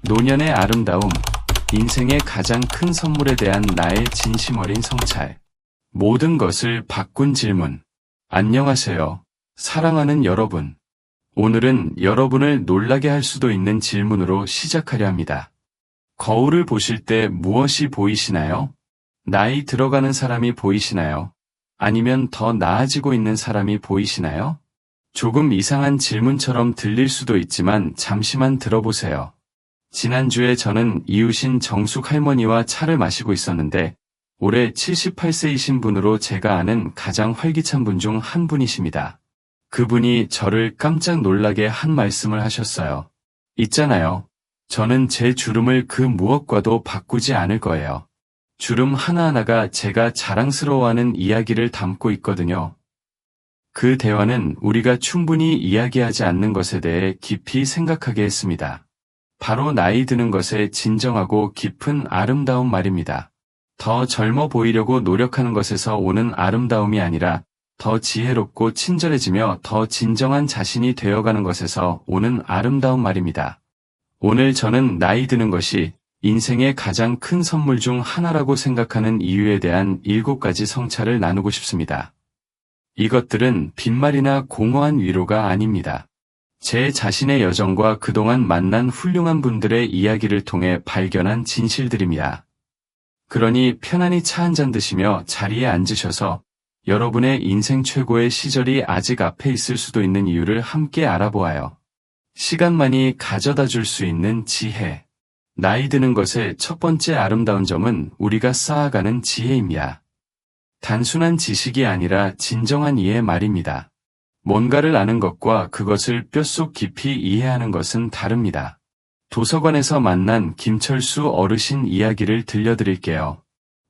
노년의 아름다움, 인생의 가장 큰 선물에 대한 나의 진심 어린 성찰. 모든 것을 바꾼 질문. 안녕하세요. 사랑하는 여러분. 오늘은 여러분을 놀라게 할 수도 있는 질문으로 시작하려 합니다. 거울을 보실 때 무엇이 보이시나요? 나이 들어가는 사람이 보이시나요? 아니면 더 나아지고 있는 사람이 보이시나요? 조금 이상한 질문처럼 들릴 수도 있지만 잠시만 들어보세요. 지난주에 저는 이웃인 정숙 할머니와 차를 마시고 있었는데 올해 78세이신 분으로 제가 아는 가장 활기찬 분 중 한 분이십니다. 그분이 저를 깜짝 놀라게 한 말씀을 하셨어요. 있잖아요. 저는 제 주름을 그 무엇과도 바꾸지 않을 거예요. 주름 하나하나가 제가 자랑스러워하는 이야기를 담고 있거든요. 그 대화는 우리가 충분히 이야기하지 않는 것에 대해 깊이 생각하게 했습니다. 바로 나이 드는 것의 진정하고 깊은 아름다움 말입니다. 더 젊어 보이려고 노력하는 것에서 오는 아름다움이 아니라 더 지혜롭고 친절해지며 더 진정한 자신이 되어가는 것에서 오는 아름다움 말입니다. 오늘 저는 나이 드는 것이 인생의 가장 큰 선물 중 하나라고 생각하는 이유에 대한 7가지 성찰을 나누고 싶습니다. 이것들은 빈말이나 공허한 위로가 아닙니다. 제 자신의 여정과 그동안 만난 훌륭한 분들의 이야기를 통해 발견한 진실들입니다. 그러니 편안히 차 한잔 드시며 자리에 앉으셔서 여러분의 인생 최고의 시절이 아직 앞에 있을 수도 있는 이유를 함께 알아보아요. 시간만이 가져다 줄 수 있는 지혜. 나이 드는 것의 첫 번째 아름다운 점은 우리가 쌓아가는 지혜입니다. 단순한 지식이 아니라 진정한 이해 말입니다. 뭔가를 아는 것과 그것을 뼛속 깊이 이해하는 것은 다릅니다. 도서관에서 만난 김철수 어르신 이야기를 들려드릴게요.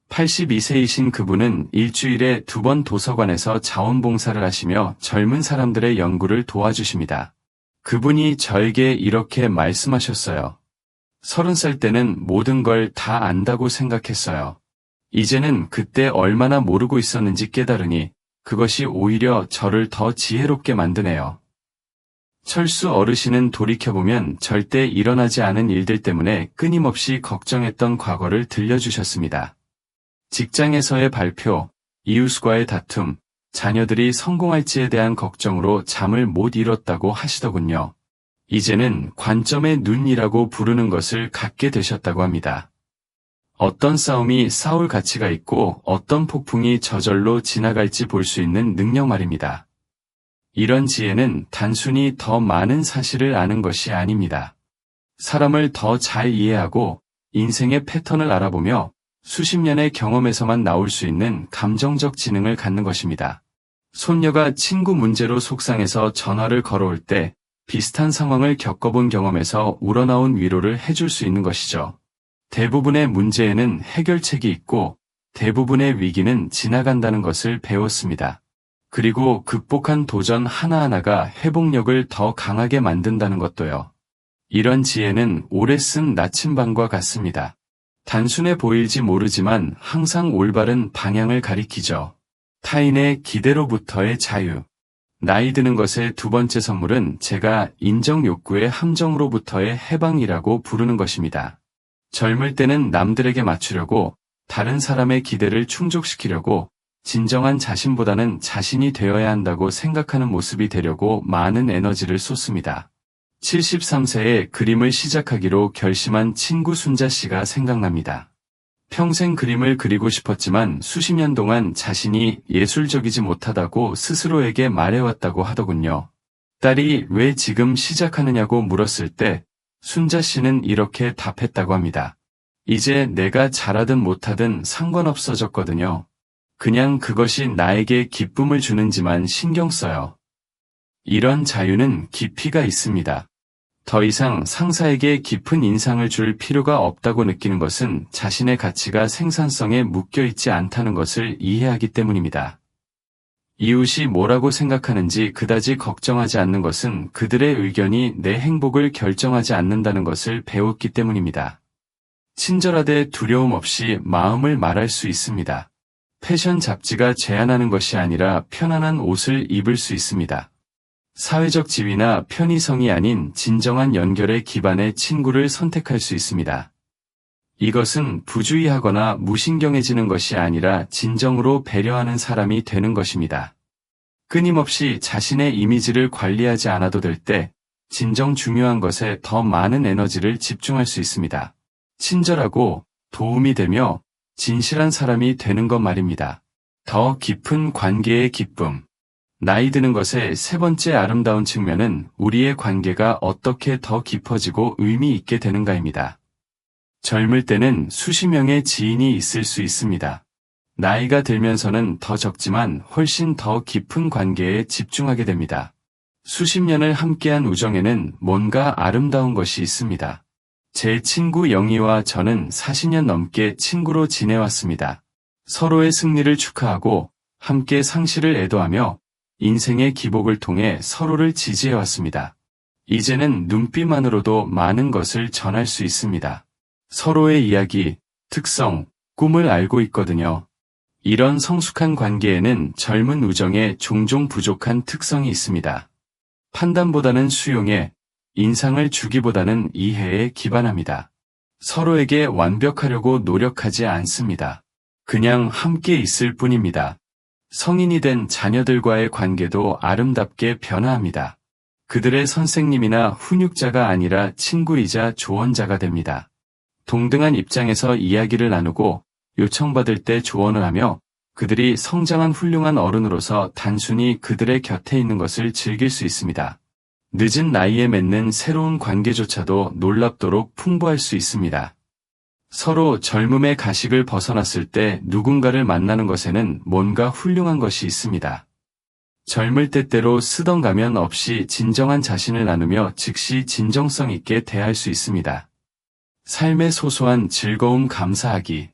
82세이신 그분은 일주일에 2번 도서관에서 자원봉사를 하시며 젊은 사람들의 연구를 도와주십니다. 그분이 저에게 이렇게 말씀하셨어요. 30살 때는 모든 걸 다 안다고 생각했어요. 이제는 그때 얼마나 모르고 있었는지 깨달으니 그것이 오히려 저를 더 지혜롭게 만드네요. 철수 어르신은 돌이켜보면 절대 일어나지 않은 일들 때문에 끊임없이 걱정했던 과거를 들려주셨습니다. 직장에서의 발표, 이웃과의 다툼, 자녀들이 성공할지에 대한 걱정으로 잠을 못 이뤘다고 하시더군요. 이제는 관점의 눈이라고 부르는 것을 갖게 되셨다고 합니다. 어떤 싸움이 싸울 가치가 있고 어떤 폭풍이 저절로 지나갈지 볼 수 있는 능력 말입니다. 이런 지혜는 단순히 더 많은 사실을 아는 것이 아닙니다. 사람을 더 잘 이해하고 인생의 패턴을 알아보며 수십 년의 경험에서만 나올 수 있는 감정적 지능을 갖는 것입니다. 손녀가 친구 문제로 속상해서 전화를 걸어올 때 비슷한 상황을 겪어본 경험에서 우러나온 위로를 해줄 수 있는 것이죠. 대부분의 문제에는 해결책이 있고 대부분의 위기는 지나간다는 것을 배웠습니다. 그리고 극복한 도전 하나하나가 회복력을 더 강하게 만든다는 것도요. 이런 지혜는 오래 쓴 나침반과 같습니다. 단순해 보일지 모르지만 항상 올바른 방향을 가리키죠. 타인의 기대로부터의 자유. 나이 드는 것의 두 번째 선물은 제가 인정 욕구의 함정으로부터의 해방이라고 부르는 것입니다. 젊을 때는 남들에게 맞추려고 다른 사람의 기대를 충족시키려고 진정한 자신보다는 자신이 되어야 한다고 생각하는 모습이 되려고 많은 에너지를 쏟습니다. 73세에 그림을 시작하기로 결심한 친구 순자 씨가 생각납니다. 평생 그림을 그리고 싶었지만 수십 년 동안 자신이 예술적이지 못하다고 스스로에게 말해왔다고 하더군요. 딸이 왜 지금 시작하느냐고 물었을 때 순자 씨는 이렇게 답했다고 합니다. 이제 내가 잘하든 못하든 상관없어졌거든요. 그냥 그것이 나에게 기쁨을 주는지만 신경 써요. 이런 자유는 깊이가 있습니다. 더 이상 상사에게 깊은 인상을 줄 필요가 없다고 느끼는 것은 자신의 가치가 생산성에 묶여있지 않다는 것을 이해하기 때문입니다. 이웃이 뭐라고 생각하는지 그다지 걱정하지 않는 것은 그들의 의견이 내 행복을 결정하지 않는다는 것을 배웠기 때문입니다. 친절하되 두려움 없이 마음을 말할 수 있습니다. 패션 잡지가 제안하는 것이 아니라 편안한 옷을 입을 수 있습니다. 사회적 지위나 편의성이 아닌 진정한 연결의 기반의 친구를 선택할 수 있습니다. 이것은 부주의하거나 무신경해지는 것이 아니라 진정으로 배려하는 사람이 되는 것입니다. 끊임없이 자신의 이미지를 관리하지 않아도 될 때 진정 중요한 것에 더 많은 에너지를 집중할 수 있습니다. 친절하고 도움이 되며 진실한 사람이 되는 것 말입니다. 더 깊은 관계의 기쁨. 나이 드는 것의 세 번째 아름다운 측면은 우리의 관계가 어떻게 더 깊어지고 의미 있게 되는가입니다. 젊을 때는 수십 명의 지인이 있을 수 있습니다. 나이가 들면서는 더 적지만 훨씬 더 깊은 관계에 집중하게 됩니다. 수십 년을 함께한 우정에는 뭔가 아름다운 것이 있습니다. 제 친구 영희와 저는 40년 넘게 친구로 지내왔습니다. 서로의 승리를 축하하고 함께 상실을 애도하며 인생의 기복을 통해 서로를 지지해왔습니다. 이제는 눈빛만으로도 많은 것을 전할 수 있습니다. 서로의 이야기, 특성, 꿈을 알고 있거든요. 이런 성숙한 관계에는 젊은 우정에 종종 부족한 특성이 있습니다. 판단보다는 수용에, 인상을 주기보다는 이해에 기반합니다. 서로에게 완벽하려고 노력하지 않습니다. 그냥 함께 있을 뿐입니다. 성인이 된 자녀들과의 관계도 아름답게 변화합니다. 그들의 선생님이나 훈육자가 아니라 친구이자 조언자가 됩니다. 동등한 입장에서 이야기를 나누고 요청받을 때 조언을 하며 그들이 성장한 훌륭한 어른으로서 단순히 그들의 곁에 있는 것을 즐길 수 있습니다. 늦은 나이에 맺는 새로운 관계조차도 놀랍도록 풍부할 수 있습니다. 서로 젊음의 가식을 벗어났을 때 누군가를 만나는 것에는 뭔가 훌륭한 것이 있습니다. 젊을 때때로 쓰던 가면 없이 진정한 자신을 나누며 즉시 진정성 있게 대할 수 있습니다. 삶의 소소한 즐거움 감사하기.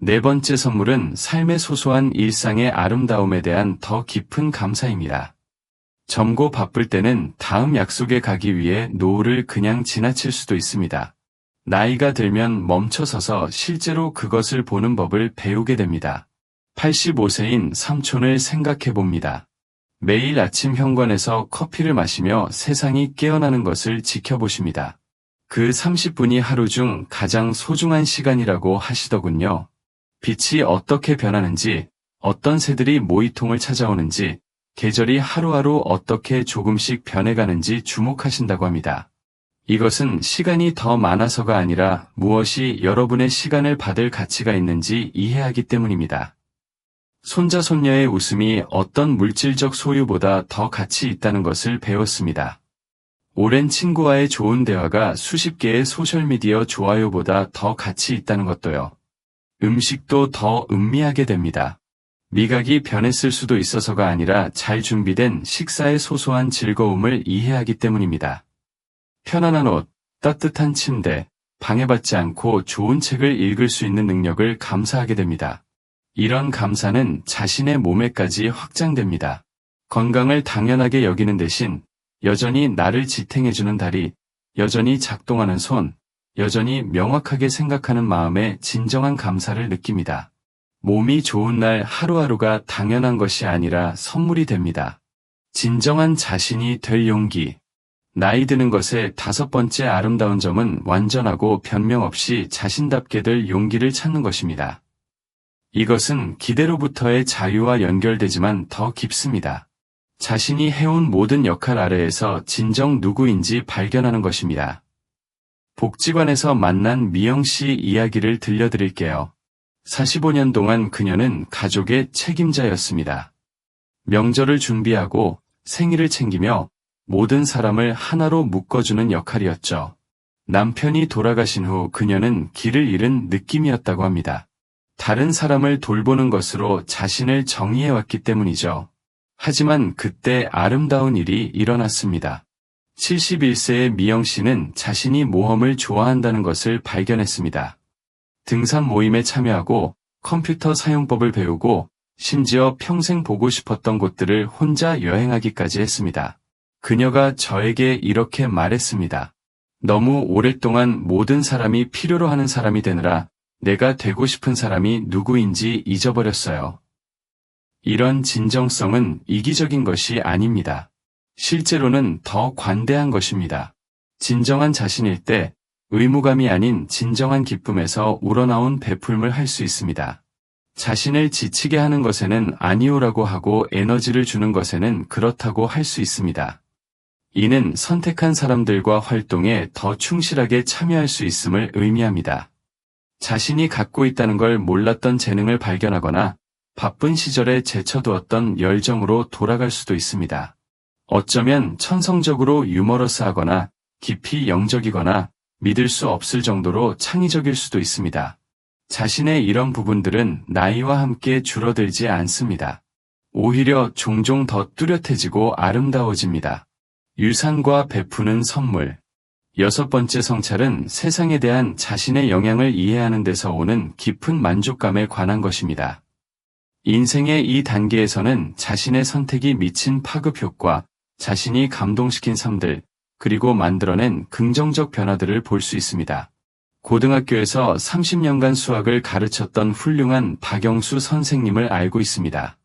네 번째 선물은 삶의 소소한 일상의 아름다움에 대한 더 깊은 감사입니다. 젊고 바쁠 때는 다음 약속에 가기 위해 노후를 그냥 지나칠 수도 있습니다. 나이가 들면 멈춰서서 실제로 그것을 보는 법을 배우게 됩니다. 85세인 삼촌을 생각해 봅니다. 매일 아침 현관에서 커피를 마시며 세상이 깨어나는 것을 지켜보십니다. 그 30분이 하루 중 가장 소중한 시간이라고 하시더군요. 빛이 어떻게 변하는지, 어떤 새들이 모이통을 찾아오는지, 계절이 하루하루 어떻게 조금씩 변해가는지 주목하신다고 합니다. 이것은 시간이 더 많아서가 아니라 무엇이 여러분의 시간을 받을 가치가 있는지 이해하기 때문입니다. 손자 손녀의 웃음이 어떤 물질적 소유보다 더 가치 있다는 것을 배웠습니다. 오랜 친구와의 좋은 대화가 수십 개의 소셜미디어 좋아요보다 더 가치 있다는 것도요. 음식도 더 음미하게 됩니다. 미각이 변했을 수도 있어서가 아니라 잘 준비된 식사의 소소한 즐거움을 이해하기 때문입니다. 편안한 옷, 따뜻한 침대, 방해받지 않고 좋은 책을 읽을 수 있는 능력을 감사하게 됩니다. 이런 감사는 자신의 몸에까지 확장됩니다. 건강을 당연하게 여기는 대신 여전히 나를 지탱해주는 다리, 여전히 작동하는 손, 여전히 명확하게 생각하는 마음에 진정한 감사를 느낍니다. 몸이 좋은 날 하루하루가 당연한 것이 아니라 선물이 됩니다. 진정한 자신이 될 용기. 나이 드는 것의 다섯 번째 아름다운 점은 완전하고 변명 없이 자신답게 될 용기를 찾는 것입니다. 이것은 기대로부터의 자유와 연결되지만 더 깊습니다. 자신이 해온 모든 역할 아래에서 진정 누구인지 발견하는 것입니다. 복지관에서 만난 미영 씨 이야기를 들려드릴게요. 45년 동안 그녀는 가족의 책임자였습니다. 명절을 준비하고 생일을 챙기며 모든 사람을 하나로 묶어주는 역할이었죠. 남편이 돌아가신 후 그녀는 길을 잃은 느낌이었다고 합니다. 다른 사람을 돌보는 것으로 자신을 정의해왔기 때문이죠. 하지만 그때 아름다운 일이 일어났습니다. 71세의 미영 씨는 자신이 모험을 좋아한다는 것을 발견했습니다. 등산 모임에 참여하고 컴퓨터 사용법을 배우고 심지어 평생 보고 싶었던 곳들을 혼자 여행하기까지 했습니다. 그녀가 저에게 이렇게 말했습니다. 너무 오랫동안 모든 사람이 필요로 하는 사람이 되느라 내가 되고 싶은 사람이 누구인지 잊어버렸어요. 이런 진정성은 이기적인 것이 아닙니다. 실제로는 더 관대한 것입니다. 진정한 자신일 때 의무감이 아닌 진정한 기쁨에서 우러나온 베풀음을 할 수 있습니다. 자신을 지치게 하는 것에는 아니오라고 하고 에너지를 주는 것에는 그렇다고 할 수 있습니다. 이는 선택한 사람들과 활동에 더 충실하게 참여할 수 있음을 의미합니다. 자신이 갖고 있다는 걸 몰랐던 재능을 발견하거나 바쁜 시절에 제쳐두었던 열정으로 돌아갈 수도 있습니다. 어쩌면 천성적으로 유머러스하거나 깊이 영적이거나 믿을 수 없을 정도로 창의적일 수도 있습니다. 자신의 이런 부분들은 나이와 함께 줄어들지 않습니다. 오히려 종종 더 뚜렷해지고 아름다워집니다. 유산과 베푸는 선물. 6번째 성찰은 세상에 대한 자신의 영향을 이해하는 데서 오는 깊은 만족감에 관한 것입니다. 인생의 이 단계에서는 자신의 선택이 미친 파급 효과, 자신이 감동시킨 삶들, 그리고 만들어낸 긍정적 변화들을 볼 수 있습니다. 고등학교에서 30년간 수학을 가르쳤던 훌륭한 박영수 선생님을 알고 있습니다.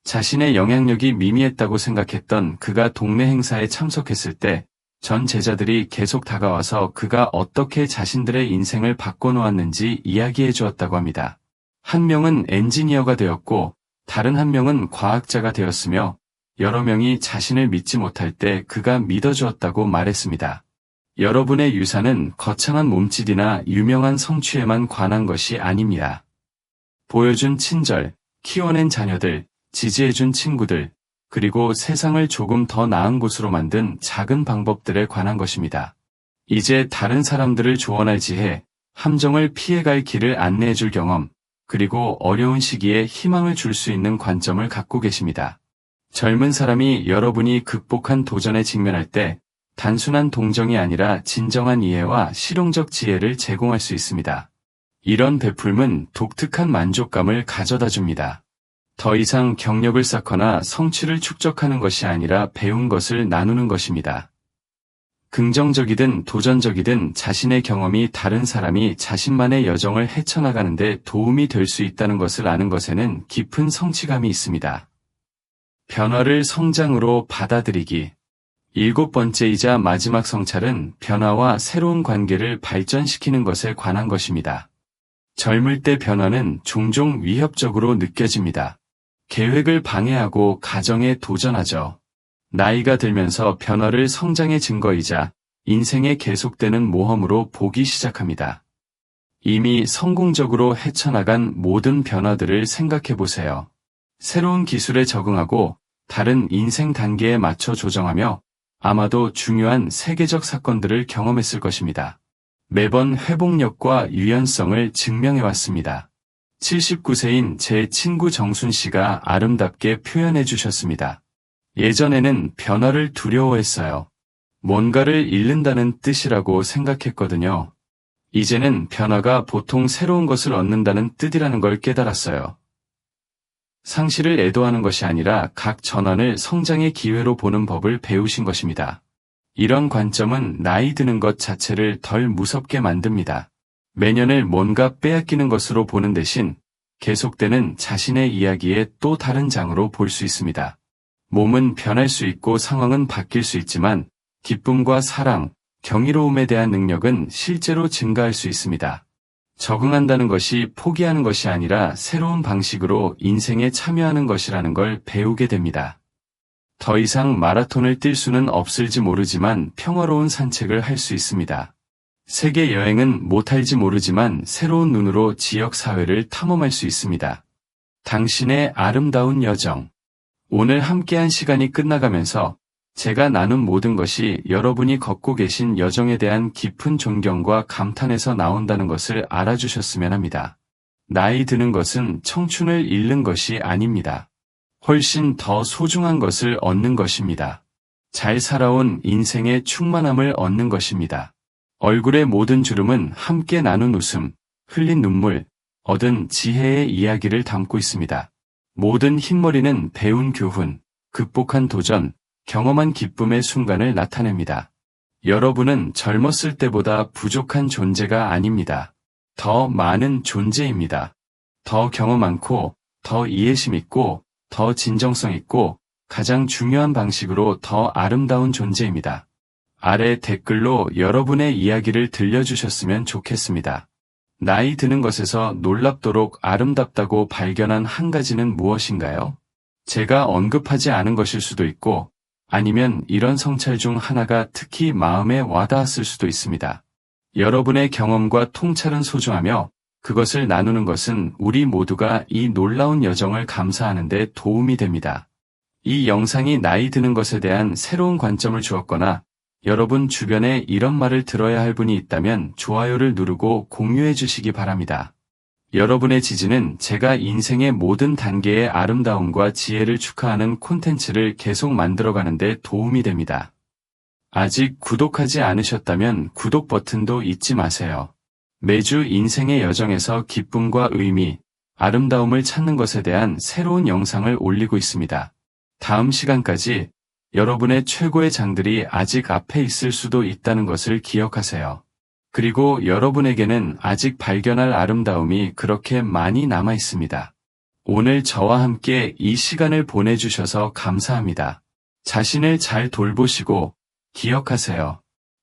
자신의 영향력이 미미했다고 생각했던 그가 동네 행사에 참석했을 때 전 제자들이 계속 다가와서 그가 어떻게 자신들의 인생을 바꿔놓았는지 이야기해 주었다고 합니다. 한 명은 엔지니어가 되었고 다른 한 명은 과학자가 되었으며 여러 명이 자신을 믿지 못할 때 그가 믿어주었다고 말했습니다. 여러분의 유산은 거창한 몸짓이나 유명한 성취에만 관한 것이 아닙니다. 보여준 친절, 키워낸 자녀들, 지지해준 친구들, 그리고 세상을 조금 더 나은 곳으로 만든 작은 방법들에 관한 것입니다. 이제 다른 사람들을 조언할 지혜, 함정을 피해갈 길을 안내해줄 경험, 그리고 어려운 시기에 희망을 줄 수 있는 관점을 갖고 계십니다. 젊은 사람이 여러분이 극복한 도전에 직면할 때 단순한 동정이 아니라 진정한 이해와 실용적 지혜를 제공할 수 있습니다. 이런 베풀음은 독특한 만족감을 가져다 줍니다. 더 이상 경력을 쌓거나 성취를 축적하는 것이 아니라 배운 것을 나누는 것입니다. 긍정적이든 도전적이든 자신의 경험이 다른 사람이 자신만의 여정을 헤쳐나가는 데 도움이 될 수 있다는 것을 아는 것에는 깊은 성취감이 있습니다. 변화를 성장으로 받아들이기. 7번째이자 마지막 성찰은 변화와 새로운 관계를 발전시키는 것에 관한 것입니다. 젊을 때 변화는 종종 위협적으로 느껴집니다. 계획을 방해하고 가정에 도전하죠. 나이가 들면서 변화를 성장의 증거이자 인생의 계속되는 모험으로 보기 시작합니다. 이미 성공적으로 헤쳐나간 모든 변화들을 생각해 보세요. 새로운 기술에 적응하고 다른 인생 단계에 맞춰 조정하며 아마도 중요한 세계적 사건들을 경험했을 것입니다. 매번 회복력과 유연성을 증명해왔습니다. 79세인 제 친구 정순 씨가 아름답게 표현해 주셨습니다. 예전에는 변화를 두려워했어요. 뭔가를 잃는다는 뜻이라고 생각했거든요. 이제는 변화가 보통 새로운 것을 얻는다는 뜻이라는 걸 깨달았어요. 상실을 애도하는 것이 아니라 각 전환을 성장의 기회로 보는 법을 배우신 것입니다. 이런 관점은 나이 드는 것 자체를 덜 무섭게 만듭니다. 매년을 뭔가 빼앗기는 것으로 보는 대신 계속되는 자신의 이야기의 또 다른 장으로 볼 수 있습니다. 몸은 변할 수 있고 상황은 바뀔 수 있지만 기쁨과 사랑, 경이로움에 대한 능력은 실제로 증가할 수 있습니다. 적응한다는 것이 포기하는 것이 아니라 새로운 방식으로 인생에 참여하는 것이라는 걸 배우게 됩니다. 더 이상 마라톤을 뛸 수는 없을지 모르지만 평화로운 산책을 할 수 있습니다. 세계 여행은 못할지 모르지만 새로운 눈으로 지역 사회를 탐험할 수 있습니다. 당신의 아름다운 여정. 오늘 함께한 시간이 끝나가면서 제가 나눈 모든 것이 여러분이 걷고 계신 여정에 대한 깊은 존경과 감탄에서 나온다는 것을 알아주셨으면 합니다. 나이 드는 것은 청춘을 잃는 것이 아닙니다. 훨씬 더 소중한 것을 얻는 것입니다. 잘 살아온 인생의 충만함을 얻는 것입니다. 얼굴의 모든 주름은 함께 나눈 웃음, 흘린 눈물, 얻은 지혜의 이야기를 담고 있습니다. 모든 흰머리는 배운 교훈, 극복한 도전, 경험한 기쁨의 순간을 나타냅니다. 여러분은 젊었을 때보다 부족한 존재가 아닙니다. 더 많은 존재입니다. 더 경험 많고, 더 이해심 있고, 더 진정성 있고, 가장 중요한 방식으로 더 아름다운 존재입니다. 아래 댓글로 여러분의 이야기를 들려주셨으면 좋겠습니다. 나이 드는 것에서 놀랍도록 아름답다고 발견한 한 가지는 무엇인가요? 제가 언급하지 않은 것일 수도 있고, 아니면 이런 성찰 중 하나가 특히 마음에 와닿았을 수도 있습니다. 여러분의 경험과 통찰은 소중하며 그것을 나누는 것은 우리 모두가 이 놀라운 여정을 감사하는 데 도움이 됩니다. 이 영상이 나이 드는 것에 대한 새로운 관점을 주었거나 여러분 주변에 이런 말을 들어야 할 분이 있다면 좋아요를 누르고 공유해 주시기 바랍니다. 여러분의 지지는 제가 인생의 모든 단계의 아름다움과 지혜를 축하하는 콘텐츠를 계속 만들어가는 데 도움이 됩니다. 아직 구독하지 않으셨다면 구독 버튼도 잊지 마세요. 매주 인생의 여정에서 기쁨과 의미, 아름다움을 찾는 것에 대한 새로운 영상을 올리고 있습니다. 다음 시간까지 여러분의 최고의 장들이 아직 앞에 있을 수도 있다는 것을 기억하세요. 그리고 여러분에게는 아직 발견할 아름다움이 그렇게 많이 남아 있습니다. 오늘 저와 함께 이 시간을 보내주셔서 감사합니다. 자신을 잘 돌보시고 기억하세요.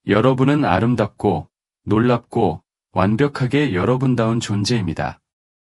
여러분은 아름답고 놀랍고 완벽하게 여러분다운 존재입니다.